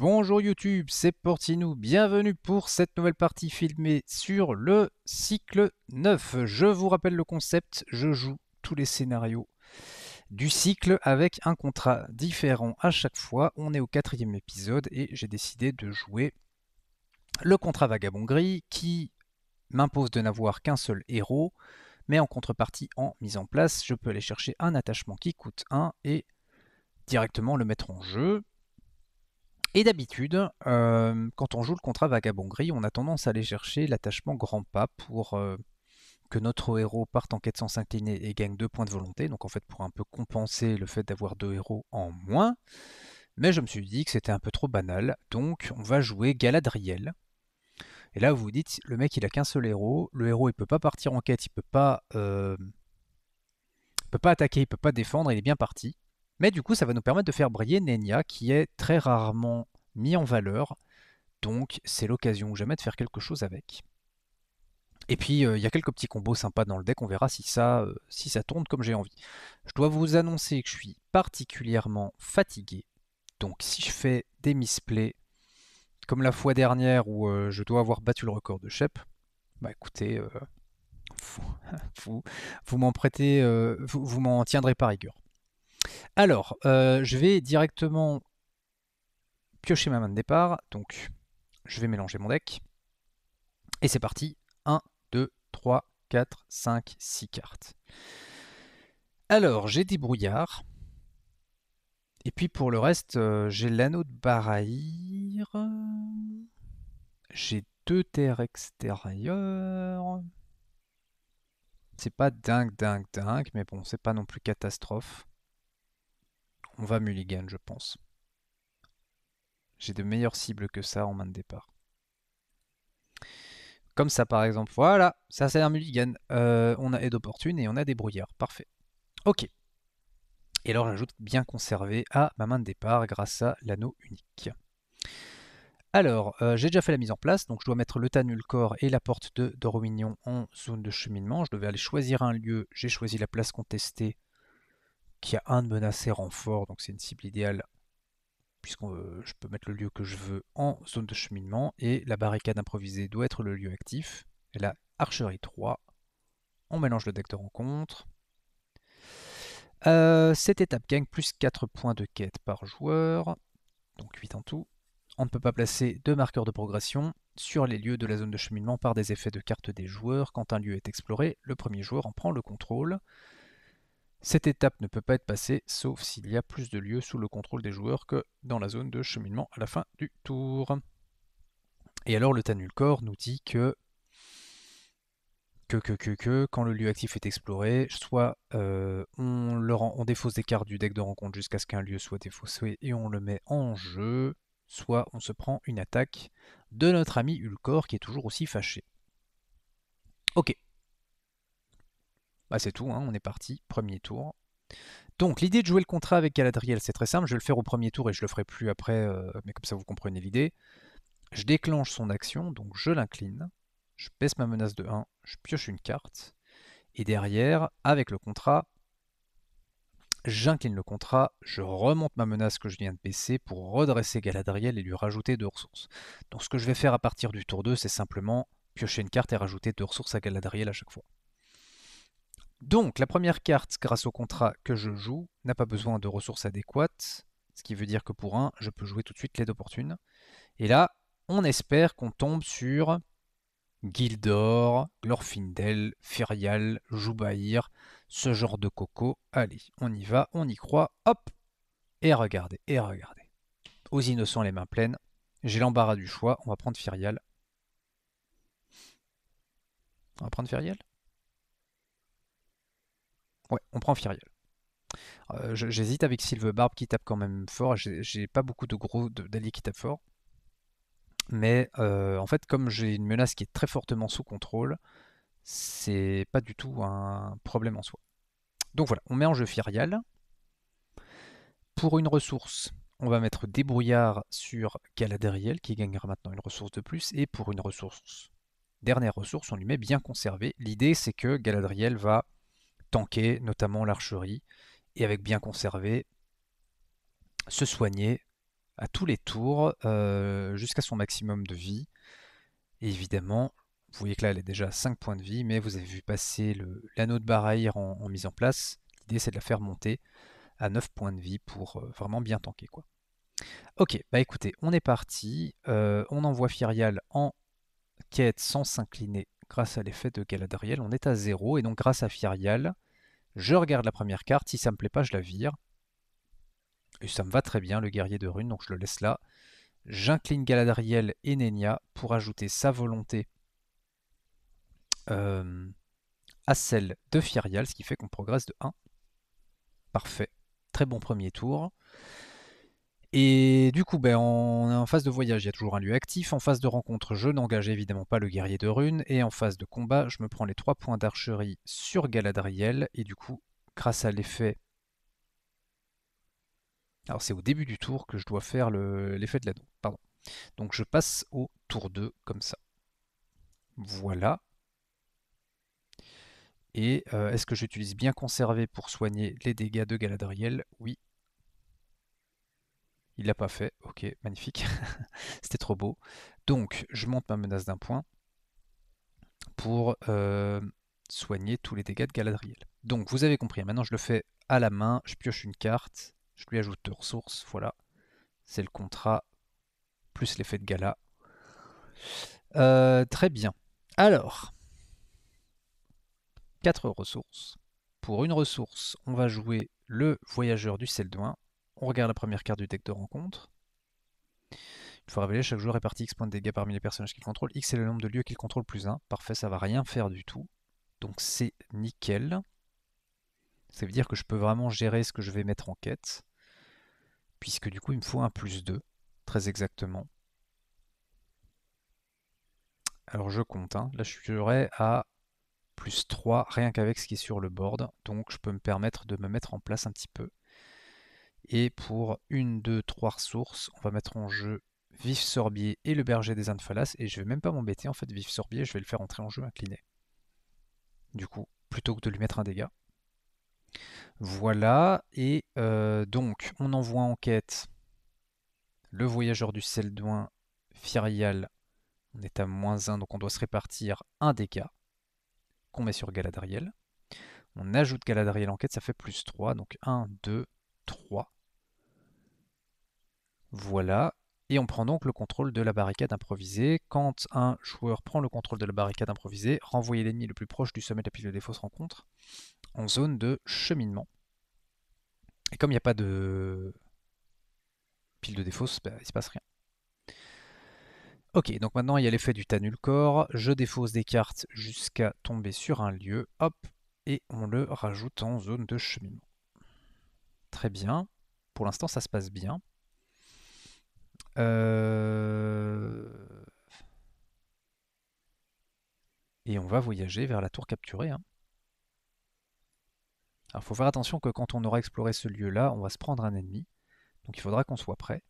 Bonjour YouTube, c'est Portinou, bienvenue pour cette nouvelle partie filmée sur le cycle 9. Je vous rappelle le concept, je joue tous les scénarios du cycle avec un contrat différent à chaque fois. On est au 4e épisode et j'ai décidé de jouer le contrat Vagabond Gris qui m'impose de n'avoir qu'un seul héros, mais en contrepartie, en mise en place, je peux aller chercher un attachement qui coûte 1 et directement le mettre en jeu. Et d'habitude, quand on joue le contrat Vagabond Gris, on a tendance à aller chercher l'attachement Grand Pas pour que notre héros parte en quête sans s'incliner et gagne 2 points de volonté. Donc en fait, pour un peu compenser le fait d'avoir 2 héros en moins. Mais je me suis dit que c'était un peu trop banal, donc on va jouer Galadriel. Et là, vous vous dites, le mec, il a qu'un seul héros. Le héros, il peut pas partir en quête, il peut pas attaquer, il peut pas défendre, il est bien parti. Mais du coup, ça va nous permettre de faire briller Nenya, qui est très rarement mis en valeur. Donc c'est l'occasion ou jamais de faire quelque chose avec. Et puis il y a quelques petits combos sympas dans le deck, on verra si ça tourne comme j'ai envie. Je dois vous annoncer que je suis particulièrement fatigué. Donc si je fais des misplays, comme la fois dernière où je dois avoir battu le record de Shep, bah écoutez, vous, vous, vous m'en prêtez, vous m'en tiendrez par rigueur. Alors, je vais directement piocher ma main de départ, donc je vais mélanger mon deck. Et c'est parti, 1, 2, 3, 4, 5, 6 cartes. Alors, j'ai des brouillards. Et puis pour le reste, j'ai l'anneau de Barahir. J'ai 2 terres extérieures. C'est pas dingue, mais bon, c'est pas non plus catastrophe. On va mulligan, je pense. J'ai de meilleures cibles que ça en main de départ. Comme ça, par exemple. Voilà, ça c'est un mulligan. On a aide opportune et on a des brouillards. Parfait. Ok. Et alors j'ajoute bien conservé à ma main de départ grâce à l'anneau unique. Alors, j'ai déjà fait la mise en place, donc je dois mettre le Tanulcor et la porte de Dormignon en zone de cheminement. Je devais aller choisir un lieu, j'ai choisi la place contestée, qui a un de menacé renfort, donc c'est une cible idéale, puisque je peux mettre le lieu que je veux en zone de cheminement, et la barricade improvisée doit être le lieu actif. Et la archerie 3, on mélange le deck de rencontre. Cette étape gagne plus 4 points de quête par joueur, donc 8 en tout. On ne peut pas placer de marqueurs de progression sur les lieux de la zone de cheminement par des effets de cartes des joueurs. Quand un lieu est exploré, le premier joueur en prend le contrôle. Cette étape ne peut pas être passée sauf s'il y a plus de lieux sous le contrôle des joueurs que dans la zone de cheminement à la fin du tour. Et alors le Tanulcor nous dit que quand le lieu actif est exploré, soit on défausse des cartes du deck de rencontre jusqu'à ce qu'un lieu soit défaussé et on le met en jeu, soit on se prend une attaque de notre ami Ulcor qui est toujours aussi fâché. Ok, bah c'est tout, hein, on est parti, premier tour. Donc l'idée de jouer le contrat avec Galadriel, c'est très simple, je vais le faire au premier tour et je le ferai plus après, mais comme ça vous comprenez l'idée. Je déclenche son action, donc je l'incline, je baisse ma menace de 1, je pioche une carte, et derrière, avec le contrat, j'incline le contrat, je remonte ma menace que je viens de baisser pour redresser Galadriel et lui rajouter 2 ressources. Donc ce que je vais faire à partir du tour 2, c'est simplement piocher une carte et rajouter 2 ressources à Galadriel à chaque fois. Donc la première carte, grâce au contrat que je joue, n'a pas besoin de ressources adéquates, ce qui veut dire que pour 1, je peux jouer tout de suite l'aide opportune. Et là, on espère qu'on tombe sur Gildor, Glorfindel, Firial, Joubaïr, ce genre de coco. Allez, on y va, on y croit, hop, et regardez, et regardez. Aux innocents les mains pleines, j'ai l'embarras du choix, on va prendre Firial. On va prendre Firial. Ouais, on prend Firial. J'hésite avec Sylvebarbe qui tape quand même fort, j'ai pas beaucoup de gros d'alliés qui tapent fort. Mais en fait, comme j'ai une menace qui est très fortement sous contrôle, c'est pas du tout un problème en soi. Donc voilà, on met en jeu Firial. Pour une ressource, on va mettre Débrouillard sur Galadriel, qui gagnera maintenant une ressource de plus. Et pour une ressource, dernière ressource, on lui met bien conservé. L'idée, c'est que Galadriel va tanker, notamment l'archerie, et avec bien conservé, se soigner à tous les tours jusqu'à son maximum de vie. Et évidemment, vous voyez que là elle est déjà à 5 points de vie, mais vous avez vu passer l'anneau de Barahir en mise en place. L'idée c'est de la faire monter à 9 points de vie pour vraiment bien tanker, quoi. Ok, bah écoutez, on est parti. On envoie Fyrial en quête sans s'incliner grâce à l'effet de Galadriel. On est à 0 et donc grâce à Fyrial, je regarde la première carte. Si ça me plaît pas, je la vire. Et ça me va très bien, le guerrier de rune, donc je le laisse là. J'incline Galadriel et Nenya pour ajouter sa volonté à celle de Fyrial, ce qui fait qu'on progresse de 1. Parfait. Très bon premier tour. Et du coup, ben, en phase de voyage, il y a toujours un lieu actif. En phase de rencontre, je n'engage évidemment pas le guerrier de rune. Et en phase de combat, je me prends les 3 points d'archerie sur Galadriel. Et du coup, grâce à l'effet... Alors c'est au début du tour que je dois faire l'effet de l'anneau. Pardon. Donc je passe au tour 2 comme ça. Voilà. Et est-ce que j'utilise bien conservé pour soigner les dégâts de Galadriel? Oui. Il l'a pas fait. Ok, magnifique. C'était trop beau. Donc, je monte ma menace d'un point pour soigner tous les dégâts de Galadriel. Donc, vous avez compris. Maintenant, je le fais à la main. Je pioche une carte. Je lui ajoute 2 ressources. Voilà. C'est le contrat plus l'effet de Gala. Très bien. Alors, 4 ressources. Pour une ressource, on va jouer le voyageur du Celdouin. On regarde la première carte du deck de rencontre. Il faut révéler chaque joueur répartit X points de dégâts parmi les personnages qu'il contrôle. X est le nombre de lieux qu'il contrôle plus 1. Parfait, ça va rien faire du tout. Donc c'est nickel. Ça veut dire que je peux vraiment gérer ce que je vais mettre en quête. Puisque du coup il me faut un plus 2. Très exactement. Alors je compte. Hein. Là je serai à plus 3 rien qu'avec ce qui est sur le board. Donc je peux me permettre de me mettre en place un petit peu. Et pour 1, 2, 3 ressources, on va mettre en jeu Vif Sorbier et le berger des Indes Phalas. Et je vais même pas m'embêter en fait, Vif Sorbier, je vais le faire entrer en jeu incliné. Du coup, plutôt que de lui mettre un dégât. Voilà, et donc on envoie en quête le voyageur du Celdouin, Fyrial. On est à -1, donc on doit se répartir un dégât qu'on met sur Galadriel. On ajoute Galadriel en quête, ça fait plus 3, donc 1, 2, 3. Voilà. Et on prend donc le contrôle de la barricade improvisée. Quand un joueur prend le contrôle de la barricade improvisée, renvoyez l'ennemi le plus proche du sommet de la pile de défausse rencontre en zone de cheminement. Et comme il n'y a pas de pile de défausse, bah, il ne se passe rien. Ok, donc maintenant il y a l'effet du Tanulcor. Je défausse des cartes jusqu'à tomber sur un lieu. Hop, et on le rajoute en zone de cheminement. Très bien. Pour l'instant, ça se passe bien. Et on va voyager vers la tour capturée. Hein. Alors il faut faire attention que quand on aura exploré ce lieu-là, on va se prendre un ennemi. Donc il faudra qu'on soit prêt.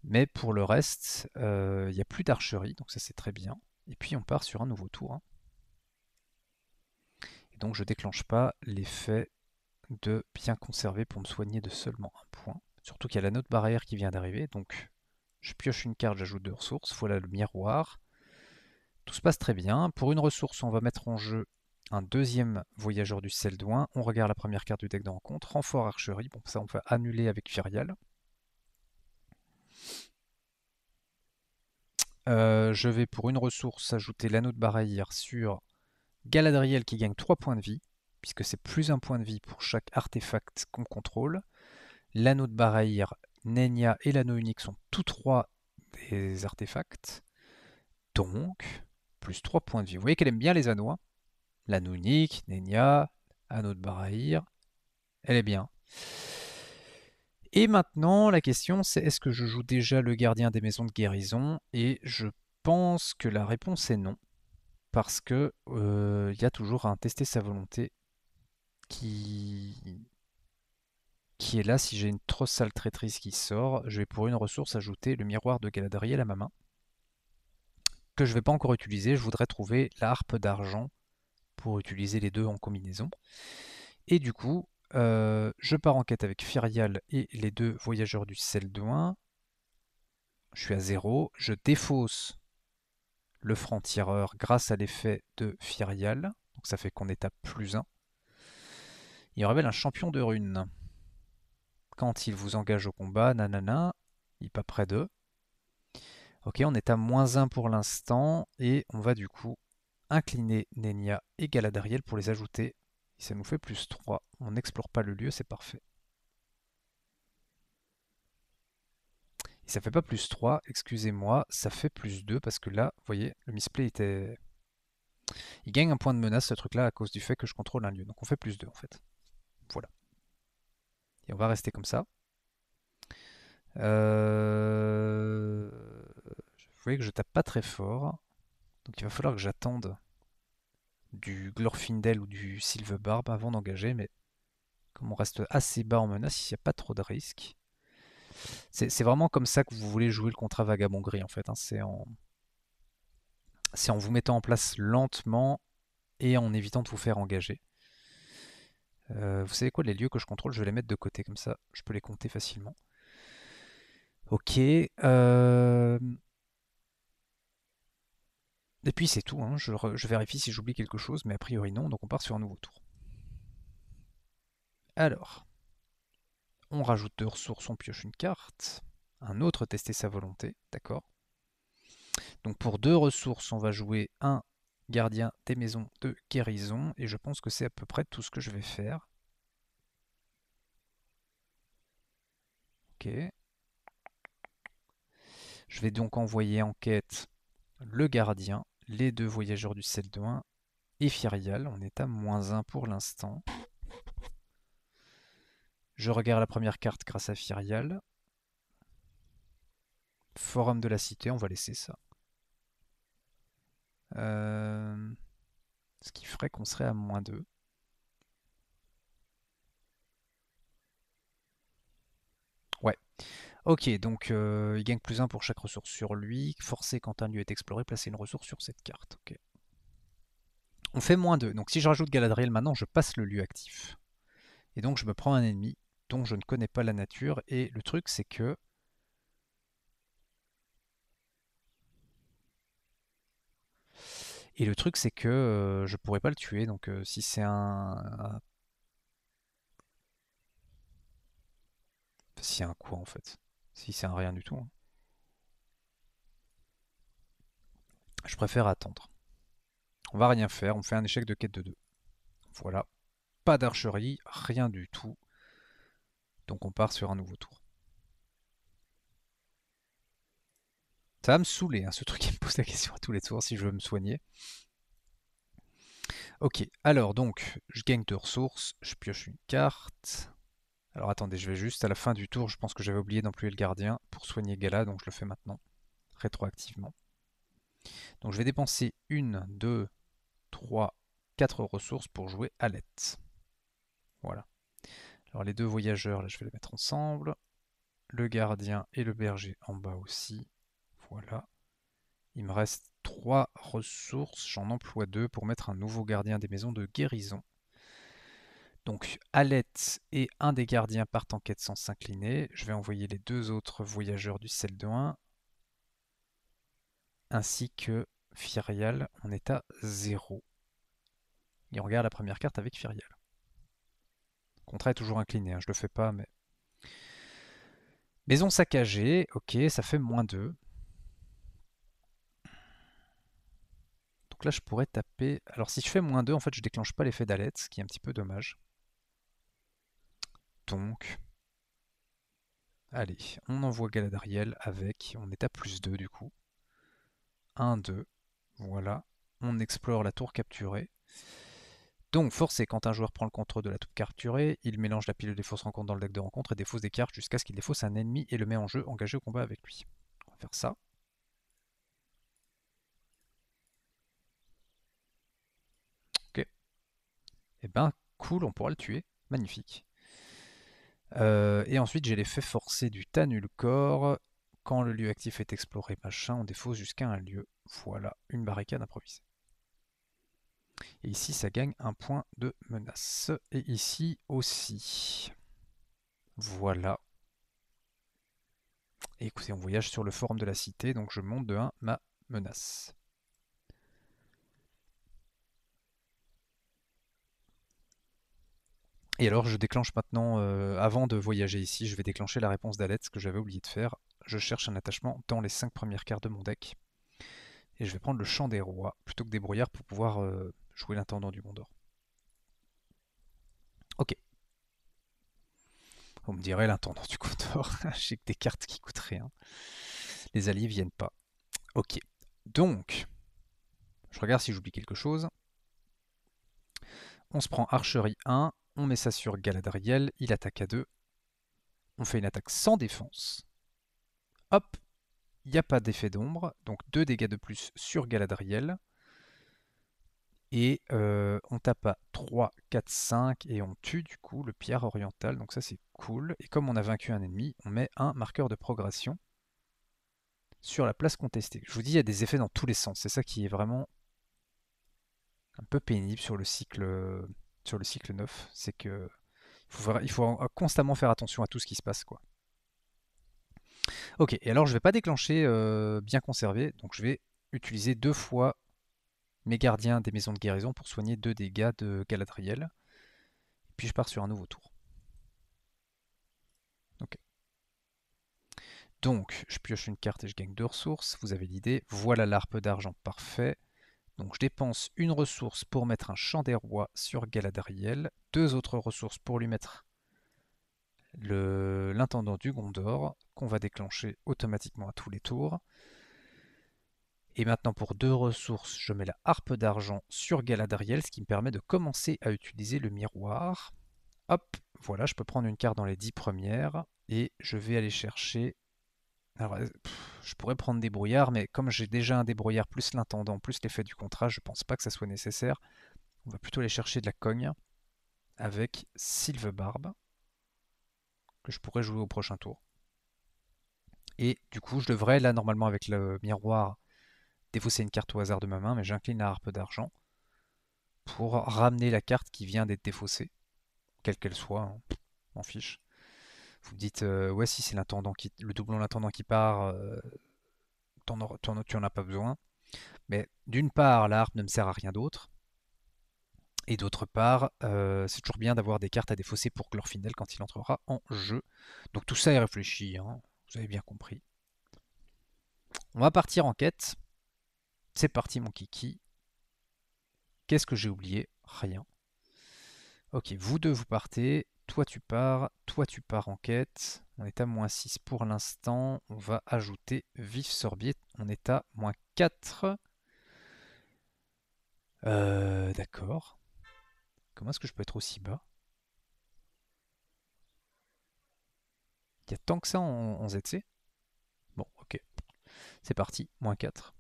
Mais pour le reste, il n'y a plus d'archerie, donc ça c'est très bien. Et puis on part sur un nouveau tour. Hein. Et donc je déclenche pas l'effet de bien conserver pour me soigner de seulement un point. Surtout qu'il y a l'anneau de barrière qui vient d'arriver, donc je pioche une carte, j'ajoute 2 ressources. Voilà le miroir. Tout se passe très bien. Pour une ressource, on va mettre en jeu un deuxième voyageur du Celdouin. On regarde la première carte du deck de rencontre. Renfort archerie. Bon, ça on va annuler avec Fyrial. Je vais pour une ressource ajouter l'anneau de Barahir sur Galadriel qui gagne 3 points de vie, puisque c'est plus un point de vie pour chaque artefact qu'on contrôle. L'anneau de Barahir, Nenya et l'anneau unique sont tous 3 des artefacts. Donc, plus 3 points de vie. Vous voyez qu'elle aime bien les anneaux. Hein. L'anneau unique, Nenya, anneau de Barahir. Elle est bien. Et maintenant, la question c'est est-ce que je joue déjà le gardien des maisons de guérison? Et je pense que la réponse est non. Parce que y a toujours un tester sa volonté qui, qui est là. Si j'ai une trop sale traîtrise qui sort, je vais pour une ressource ajouter le miroir de Galadriel à ma main. Que je ne vais pas encore utiliser. Je voudrais trouver la harpe d'argent pour utiliser les deux en combinaison. Et du coup, je pars en quête avec Fyrial et les deux voyageurs du Celdouin. Je suis à 0. Je défausse le franc-tireur grâce à l'effet de Fyrial. Donc ça fait qu'on est à +1. Il révèle un champion de runes. Quand il vous engage au combat, nanana, il n'est pas près d'eux. Ok, on est à -1 pour l'instant. Et on va du coup incliner Nenya et Galadriel pour les ajouter. Et ça nous fait +3. On n'explore pas le lieu, c'est parfait. Et ça fait pas +3, excusez-moi, ça fait +2 parce que là, vous voyez, le misplay était... Il gagne un point de menace ce truc-là à cause du fait que je contrôle un lieu. Donc on fait +2 en fait. Voilà. Et on va rester comme ça. Vous voyez que je tape pas très fort. Donc il va falloir que j'attende du Glorfindel ou du Silverbarb avant d'engager. Mais comme on reste assez bas en menace, il n'y a pas trop de risques. C'est vraiment comme ça que vous voulez jouer le contrat Vagabond Gris en fait. Hein. C'est en vous mettant en place lentement et en évitant de vous faire engager. Vous savez quoi, les lieux que je contrôle, je vais les mettre de côté, comme ça je peux les compter facilement. Ok. Et puis c'est tout, hein. Je vérifie si j'oublie quelque chose, mais a priori non, donc on part sur un nouveau tour. Alors, on rajoute 2 ressources, on pioche une carte. Un autre tester sa volonté, d'accord. Donc pour 2 ressources, on va jouer un gardien des maisons de guérison, et je pense que c'est à peu près tout ce que je vais faire. Ok. Je vais donc envoyer en quête le gardien, les 2 voyageurs du Celdouin et Fyrial. On est à -1 pour l'instant. Je regarde la première carte grâce à Fyrial. Forum de la cité, on va laisser ça. Ce qui ferait qu'on serait à -2. Ouais. Ok, donc il gagne +1 pour chaque ressource sur lui. Forcé quand un lieu est exploré, placer une ressource sur cette carte. Ok. On fait -2. Donc si je rajoute Galadriel maintenant, je passe le lieu actif. Et donc je me prends un ennemi dont je ne connais pas la nature. Et le truc, c'est que... Et le truc, c'est que je pourrais pas le tuer. Donc si c'est si c'est un quoi en fait. Si c'est un rien du tout. Hein. Je préfère attendre. On va rien faire, on fait un échec de quête de 2. Voilà. Pas d'archerie, rien du tout. Donc on part sur un nouveau tour. Ça va me saouler, hein, ce truc qui me pose la question à tous les tours si je veux me soigner. Ok, alors donc, je gagne 2 ressources, je pioche une carte. Alors attendez, je vais juste à la fin du tour, je pense que j'avais oublié d'employer le gardien pour soigner Gala, donc je le fais maintenant, rétroactivement. Donc je vais dépenser 1, 2, 3, 4 ressources pour jouer Alette. Voilà. Alors les 2 voyageurs, là je vais les mettre ensemble. Le gardien et le berger en bas aussi. Voilà. Il me reste 3 ressources, j'en emploie 2 pour mettre un nouveau gardien des maisons de guérison. Donc Alette et un des gardiens partent en quête sans s'incliner. Je vais envoyer les 2 autres voyageurs du Celdouin, ainsi que Fyrial. On est à 0. Et on regarde la première carte avec Fyrial. Le contrat est toujours incliné, hein, je le fais pas, mais... Maison saccagée, ok, ça fait -2. Donc là, je pourrais taper... Alors si je fais -2, en fait, je déclenche pas l'effet d'Alette, ce qui est un petit peu dommage. Donc... Allez, on envoie Galadriel avec... On est à +2 du coup. 1, 2, voilà. On explore la tour capturée. Donc, forcé, quand un joueur prend le contrôle de la tour capturée, il mélange la pile de défausse rencontre dans le deck de rencontre et défausse des cartes jusqu'à ce qu'il défausse un ennemi et le met en jeu, engagé au combat avec lui. On va faire ça. Ok. Eh ben, cool, on pourra le tuer. Magnifique. Et ensuite, j'ai l'effet forcé du Tanulcor. Quand le lieu actif est exploré, machin, on défausse jusqu'à un lieu. Voilà, une barricade improvisée. Et ici, ça gagne un point de menace. Et ici aussi. Voilà. Et écoutez, on voyage sur le forum de la cité, donc je monte de 1 ma menace. Et alors je déclenche maintenant, avant de voyager ici, je vais déclencher la réponse d'Alette, ce que j'avais oublié de faire. Je cherche un attachement dans les 5 premières cartes de mon deck. Et je vais prendre le Chant des Rois plutôt que des brouillards pour pouvoir jouer l'intendant du Gondor. Ok. On me dirait l'intendant du Gondor. J'ai que des cartes qui coûtent rien. Les alliés viennent pas. Ok. Donc, je regarde si j'oublie quelque chose. On se prend archerie 1, on met ça sur Galadriel, il attaque à 2. On fait une attaque sans défense. Hop, il n'y a pas d'effet d'ombre, donc 2 dégâts de plus sur Galadriel. Et on tape à 3, 4, 5 et on tue du coup le pierre oriental, donc ça c'est cool. Et comme on a vaincu un ennemi, on met un marqueur de progression sur la place contestée. Je vous dis, il y a des effets dans tous les sens, c'est ça qui est vraiment un peu pénible sur le cycle 9, c'est que il faut constamment faire attention à tout ce qui se passe, quoi. Ok, et alors je vais pas déclencher bien conservé, donc je vais utiliser 2 fois mes gardiens des maisons de guérison pour soigner 2 dégâts de Galadriel. Puis je pars sur un nouveau tour. Ok. Donc, je pioche une carte et je gagne 2 ressources. Vous avez l'idée. Voilà l'arpe d'argent parfait. Donc, je dépense une ressource pour mettre un Chant des Rois sur Galadriel. 2 autres ressources pour lui mettre l'intendant du Gondor, qu'on va déclencher automatiquement à tous les tours. Et maintenant, pour 2 ressources, je mets la harpe d'argent sur Galadriel, ce qui me permet de commencer à utiliser le miroir. Hop, voilà, je peux prendre une carte dans les 10 premières. Et je vais aller chercher. Alors, je pourrais prendre des brouillards, mais comme j'ai déjà un débrouillard plus l'intendant, plus l'effet du contrat, je pense pas que ça soit nécessaire. On va plutôt aller chercher de la cogne avec Sylvebarbe, que je pourrais jouer au prochain tour. Et du coup, je devrais, là, normalement, avec le miroir, défausser une carte au hasard de ma main, mais j'incline la harpe d'argent pour ramener la carte qui vient d'être défaussée, quelle qu'elle soit, hein, m'en fiche. Vous me dites, ouais, si c'est le doublon l'intendant qui part, tu en as pas besoin. Mais d'une part, la harpe ne me sert à rien d'autre. Et d'autre part, c'est toujours bien d'avoir des cartes à défausser pour Glorfindel quand il entrera en jeu. Donc tout ça est réfléchi, hein, vous avez bien compris. On va partir en quête. C'est parti mon kiki. Qu'est-ce que j'ai oublié? Rien. Ok, vous deux vous partez. Toi tu pars en quête. On est à -6 pour l'instant. On va ajouter Vif Sorbier. On est à -4. D'accord. Comment est-ce que je peux être aussi bas? Il y a tant que ça en ZC? Bon, ok. C'est parti, -4.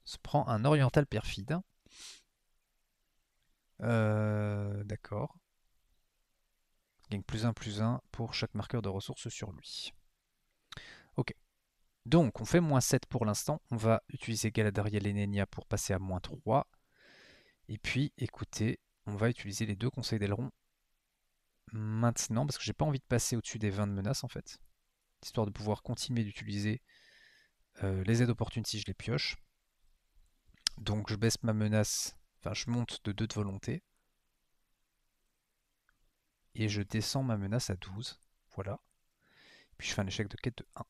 Se prend un oriental perfide. D'accord. Gagne +1/+1 pour chaque marqueur de ressources sur lui. Ok. Donc, on fait -7 pour l'instant. On va utiliser Galadriel et Nenya pour passer à -3. Et puis, écoutez, on va utiliser les 2 conseils d'aileron maintenant, parce que j'ai pas envie de passer au-dessus des 20 de menaces en fait. Histoire de pouvoir continuer d'utiliser les aides opportunes si je les pioche. Donc je baisse ma menace, enfin je monte de 2 de volonté. Et je descends ma menace à 12. Voilà. Puis je fais un échec de quête de 1.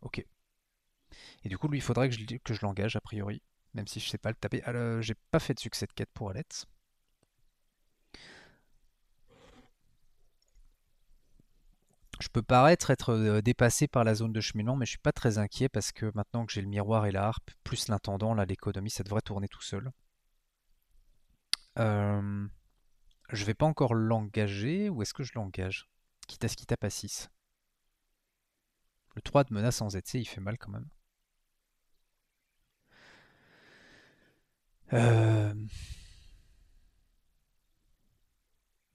Ok. Et du coup, lui, il faudrait que je l'engage, a priori. Même si je sais pas le taper. Alors, j'ai pas fait de succès de quête pour Alette. Je peux paraître être dépassé par la zone de cheminement, mais je suis pas très inquiet parce que maintenant que j'ai le miroir et la harpe, plus l'intendant, là, l'économie, ça devrait tourner tout seul. Euh, je vais pas encore l'engager, ou est-ce que je l'engage? Quitte à ce qu'il tape à 6. Le 3 de menace en ZC, il fait mal quand même. Euh,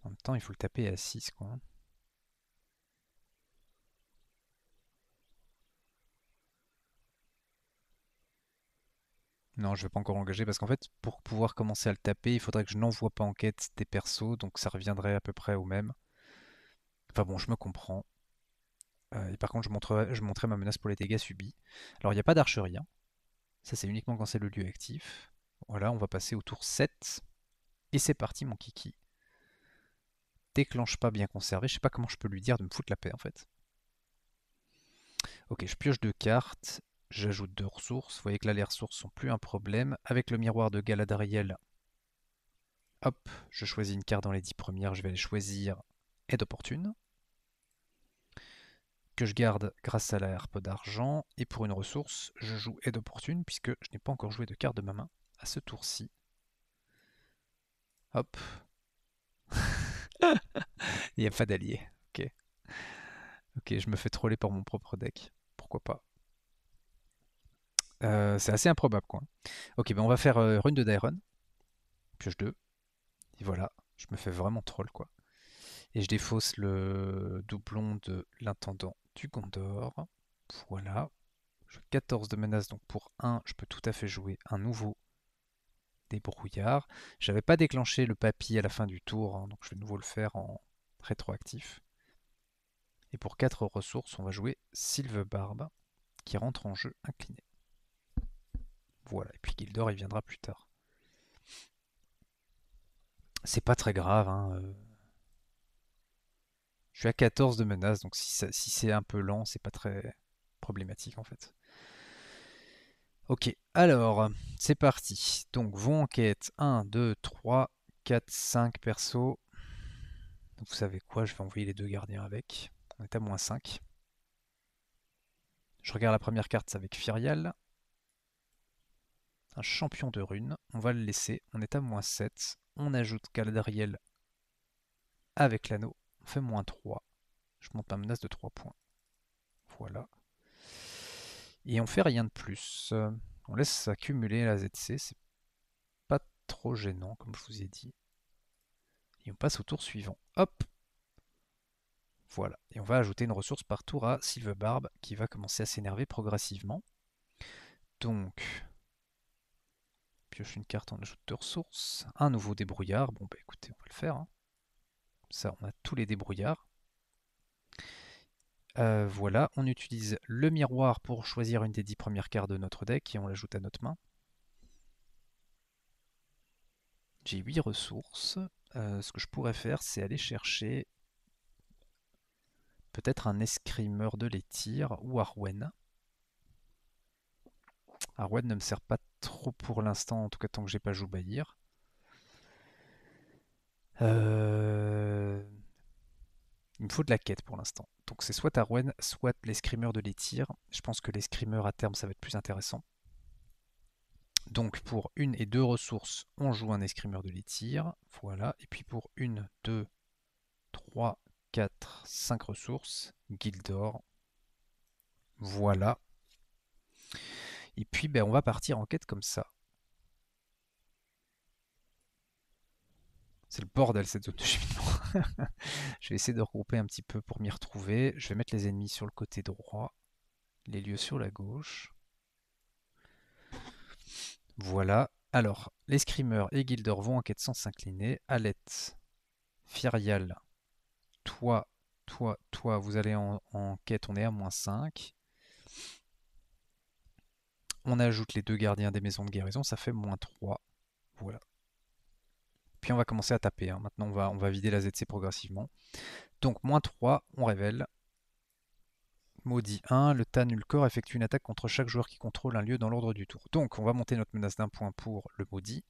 En même temps, il faut le taper à 6, quoi. Non, je vais pas encore l'engager parce qu'en fait, pour pouvoir commencer à le taper, il faudrait que je n'envoie pas en quête des persos, donc ça reviendrait à peu près au même. Enfin bon, je me comprends. Et par contre, je montrerai ma menace pour les dégâts subis. Alors, il n'y a pas d'archerie, hein. Ça, c'est uniquement quand c'est le lieu actif. Voilà, on va passer au tour 7. Et c'est parti, mon kiki. Déclenche pas bien conservé. Je sais pas comment je peux lui dire de me foutre la paix, en fait. Ok, je pioche 2 cartes. J'ajoute 2 ressources. Vous voyez que là, les ressources sont plus un problème. Avec le miroir de Galadriel, hop, je choisis une carte dans les 10 premières. Je vais aller choisir Aide opportune, que je garde grâce à la harpe d'argent. Et pour une ressource, je joue Aide opportune, puisque je n'ai pas encore joué de carte de ma main à ce tour-ci. Hop. Il n'y a pas d'allié. Ok. Ok, je me fais troller par mon propre deck. Pourquoi pas. C'est assez improbable, quoi. Ok, ben on va faire Rune de Dairon. Pioche 2. Et voilà, je me fais vraiment troll, quoi. Et je défausse le doublon de l'intendant du Gondor. Voilà. Je 14 de menace, donc pour 1, je peux tout à fait jouer un nouveau débrouillard. J'avais pas déclenché le papy à la fin du tour, hein, donc je vais de nouveau le faire en rétroactif. Et pour 4 ressources, on va jouer Sylvebarbe, qui rentre en jeu incliné. Voilà, et puis Gildor, il viendra plus tard. C'est pas très grave, hein. Je suis à 14 de menace, donc si c'est un peu lent, c'est pas très problématique en fait. Ok, alors, c'est parti. Donc, vos enquêtes, 1, 2, 3, 4, 5 persos. Donc, vous savez quoi, je vais envoyer les 2 gardiens avec. On est à -5. Je regarde la première carte, c'est avec Fyrial. Un champion de runes. On va le laisser. On est à -7. On ajoute Galadriel avec l'anneau. On fait -3. Je monte ma menace de 3 points. Voilà. Et on fait rien de plus. On laisse s'accumuler la ZC. C'est pas trop gênant, comme je vous ai dit. Et on passe au tour suivant. Hop! Voilà. Et on va ajouter une ressource par tour à Sylvebarbe qui va commencer à s'énerver progressivement. Donc, pioche une carte, on ajoute 2 ressources. Un nouveau débrouillard. Bon, bah écoutez, on va le faire, hein. Ça, on a tous les débrouillards. Voilà, on utilise le miroir pour choisir une des 10 premières cartes de notre deck et on l'ajoute à notre main. J'ai 8 ressources. Ce que je pourrais faire, c'est aller chercher peut-être un escrimeur de l'étire ou Arwen. Arwen ne me sert pas trop pour l'instant, en tout cas tant que j'ai pas Joubaïr. Il me faut de la quête pour l'instant. Donc c'est soit Arwen, soit l'escrimeur de l'étire. Je pense que l'escrimeur à terme, ça va être plus intéressant. Donc pour 1 et 2 ressources, on joue un escrimeur de l'étire. Voilà. Et puis pour 1, 2, 3, 4, 5 ressources, Gildor. Voilà. Et puis ben, on va partir en quête comme ça. C'est le bordel cette zone de cheminement. Je vais essayer de regrouper un petit peu pour m'y retrouver. Je vais mettre les ennemis sur le côté droit, les lieux sur la gauche. Voilà. Alors, les screamers et Gildor vont en quête sans s'incliner. Alette, Fyrial, toi, toi, vous allez en quête, on est à -5. On ajoute les 2 gardiens des maisons de guérison, ça fait -3. Voilà. Puis on va commencer à taper, hein. Maintenant, on va vider la ZC progressivement. Donc, -3, on révèle. Maudit 1, le Tanulkor effectue une attaque contre chaque joueur qui contrôle un lieu dans l'ordre du tour. Donc, on va monter notre menace d'1 point pour le maudit.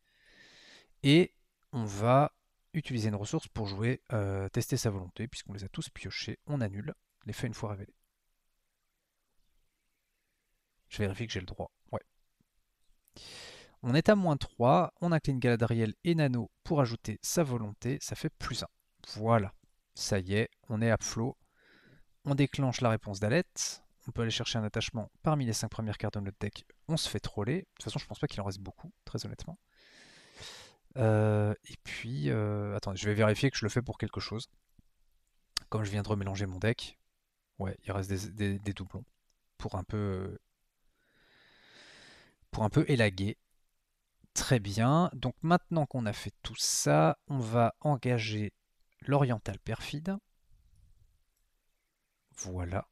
Et on va utiliser une ressource pour jouer tester sa volonté, puisqu'on les a tous piochés. On annule l'effet une fois révélé. Je vérifie que j'ai le droit. Ouais. On est à -3, on incline Galadriel et Nano pour ajouter sa volonté, ça fait +1. Voilà, ça y est, on est à flot. On déclenche la réponse d'Alette. On peut aller chercher un attachement parmi les 5 premières cartes de notre deck. On se fait troller. De toute façon, je pense pas qu'il en reste beaucoup, très honnêtement. Et puis, attendez, je vais vérifier que je le fais pour quelque chose. Comme je viens de remélanger mon deck, ouais, il reste des doublons pour un peu élaguer. Très bien. Donc maintenant qu'on a fait tout ça, on va engager l'oriental perfide. Voilà.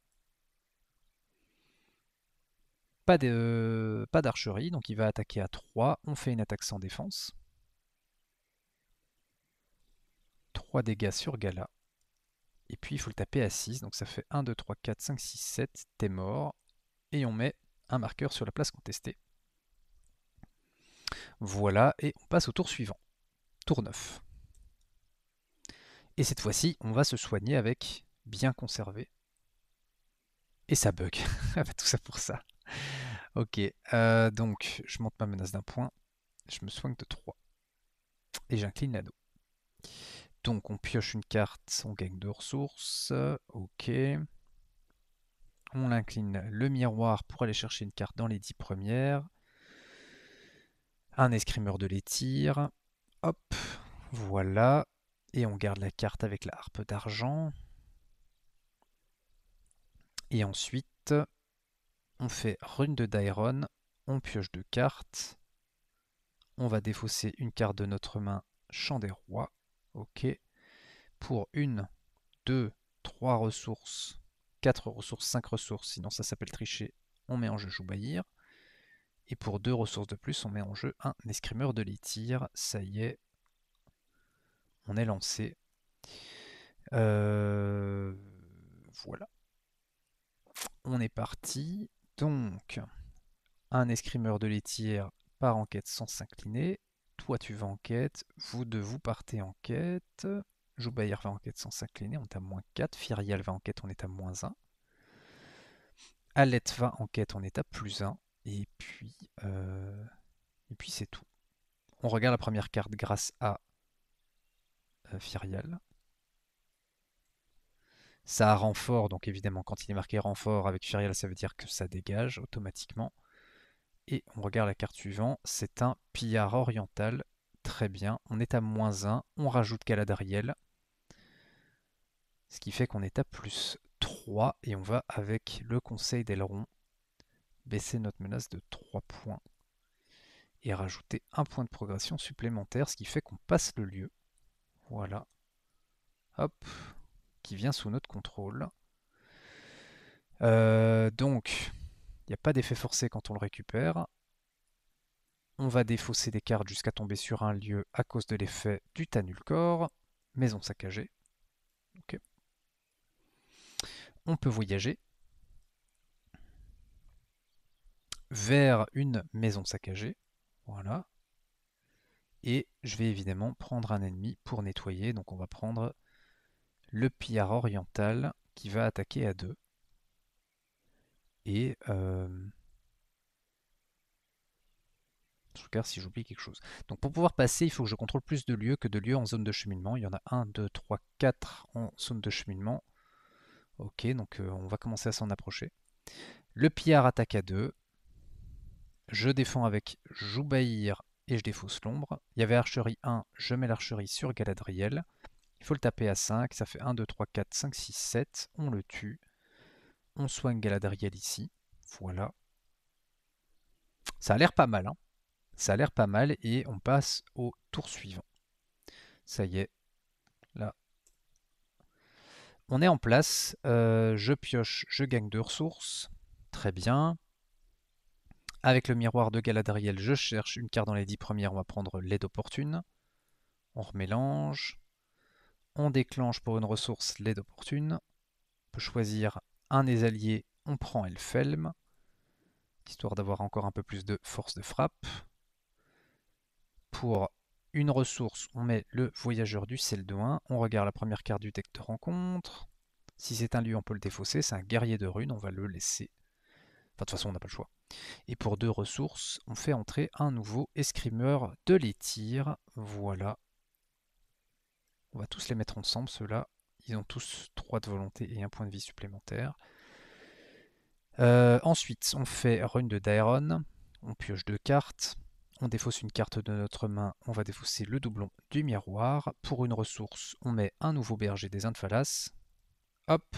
pas d'archerie, donc il va attaquer à 3. On fait une attaque sans défense. 3 dégâts sur Gala. Et puis il faut le taper à 6, donc ça fait 1, 2, 3, 4, 5, 6, 7. T'es mort. Et on met un marqueur sur la place contestée. Voilà, et on passe au tour suivant. Tour 9. Et cette fois-ci, on va se soigner avec bien conservé. Et ça bug. Tout ça pour ça. Ok, donc je monte ma menace d'un point. Je me soigne de 3. Et j'incline l'anneau. Donc on pioche une carte, on gagne 2 ressources. Ok. On incline le miroir pour aller chercher une carte dans les 10 premières. Un escrimeur de l'étire. Hop, voilà. Et on garde la carte avec la harpe d'argent. Et ensuite, on fait rune de Dairon. On pioche 2 cartes. On va défausser une carte de notre main, Champ des Rois. Ok. Pour 1, 2, 3 ressources, 4 ressources, 5 ressources, sinon ça s'appelle tricher, on met en jeu Joubaïr. Et pour 2 ressources de plus, on met en jeu un escrimeur de l'étire. Ça y est, on est lancé. Voilà. On est parti. Donc, un escrimeur de l'étire part en quête sans s'incliner. Toi, tu vas en quête. Vous deux, vous partez en quête. Joubaïr va en quête sans s'incliner. On est à -4. Firial va en quête, on est à -1. Alette va en quête, on est à +1. Et puis, c'est tout. On regarde la première carte grâce à Firial. Ça a renfort, donc évidemment, quand il est marqué renfort avec Firial, ça veut dire que ça dégage automatiquement. Et on regarde la carte suivante, c'est un pillard oriental. Très bien, on est à -1, on rajoute Galadriel. Ce qui fait qu'on est à +3 et on va avec le conseil d'Elrond baisser notre menace de 3 points et rajouter un point de progression supplémentaire, ce qui fait qu'on passe le lieu. Voilà. Hop, qui vient sous notre contrôle. Donc, il n'y a pas d'effet forcé quand on le récupère. On va défausser des cartes jusqu'à tomber sur un lieu à cause de l'effet du Tanulcor. Maison saccagée. Okay. On peut voyager vers une maison saccagée. Voilà. Et je vais évidemment prendre un ennemi pour nettoyer. Donc on va prendre le pillard oriental qui va attaquer à 2. Et je regarde si j'oublie quelque chose. Donc pour pouvoir passer, il faut que je contrôle plus de lieux que de lieux en zone de cheminement. Il y en a 1, 2, 3, 4 en zone de cheminement. Ok, donc on va commencer à s'en approcher. Le pillard attaque à 2. Je défends avec Joubaïr et je défausse l'ombre. Il y avait archerie 1, je mets l'archerie sur Galadriel. Il faut le taper à 5, ça fait 1, 2, 3, 4, 5, 6, 7. On le tue. On soigne Galadriel ici. Voilà. Ça a l'air pas mal, hein. Ça a l'air pas mal et on passe au tour suivant. Ça y est, là. On est en place. Je pioche, je gagne 2 ressources. Très bien. Avec le miroir de Galadriel, je cherche une carte dans les 10 premières. On va prendre l'aide opportune. On remélange. On déclenche pour une ressource l'aide opportune. On peut choisir un des alliés. On prend Elfelm, histoire d'avoir encore un peu plus de force de frappe. Pour une ressource, on met le voyageur du Celdouin. On regarde la première carte du deck de rencontre. Si c'est un lieu, on peut le défausser. C'est un guerrier de runes, on va le laisser. Enfin, de toute façon, on n'a pas le choix. Et pour 2 ressources, on fait entrer un nouveau escrimeur de l'étire. Voilà. On va tous les mettre ensemble, ceux-là. Ils ont tous 3 de volonté et un point de vie supplémentaire. Ensuite, on fait rune de Daeron. On pioche 2 cartes. On défausse une carte de notre main. On va défausser le doublon du miroir. Pour une ressource, on met un nouveau berger des Infalas. Hop.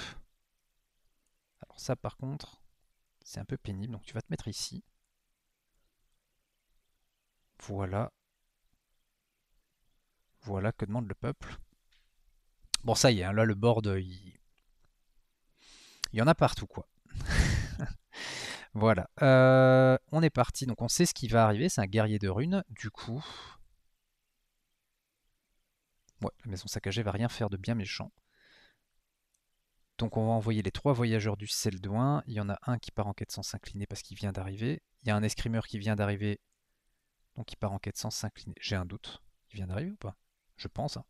Alors ça, par contre, c'est un peu pénible. Donc tu vas te mettre ici. Voilà. Voilà, que demande le peuple. Bon, ça y est, hein, là, le board, il y en a partout, quoi. Voilà. On est parti. Donc on sait ce qui va arriver. C'est un guerrier de runes. Du coup, ouais, la maison saccagée va rien faire de bien méchant. Donc on va envoyer les 3 voyageurs du Celdouin. Il y en a un qui part en quête sans s'incliner parce qu'il vient d'arriver. Il y a un escrimeur qui vient d'arriver. Donc il part en quête sans s'incliner. J'ai un doute. Il vient d'arriver ou pas? Je pense, hein.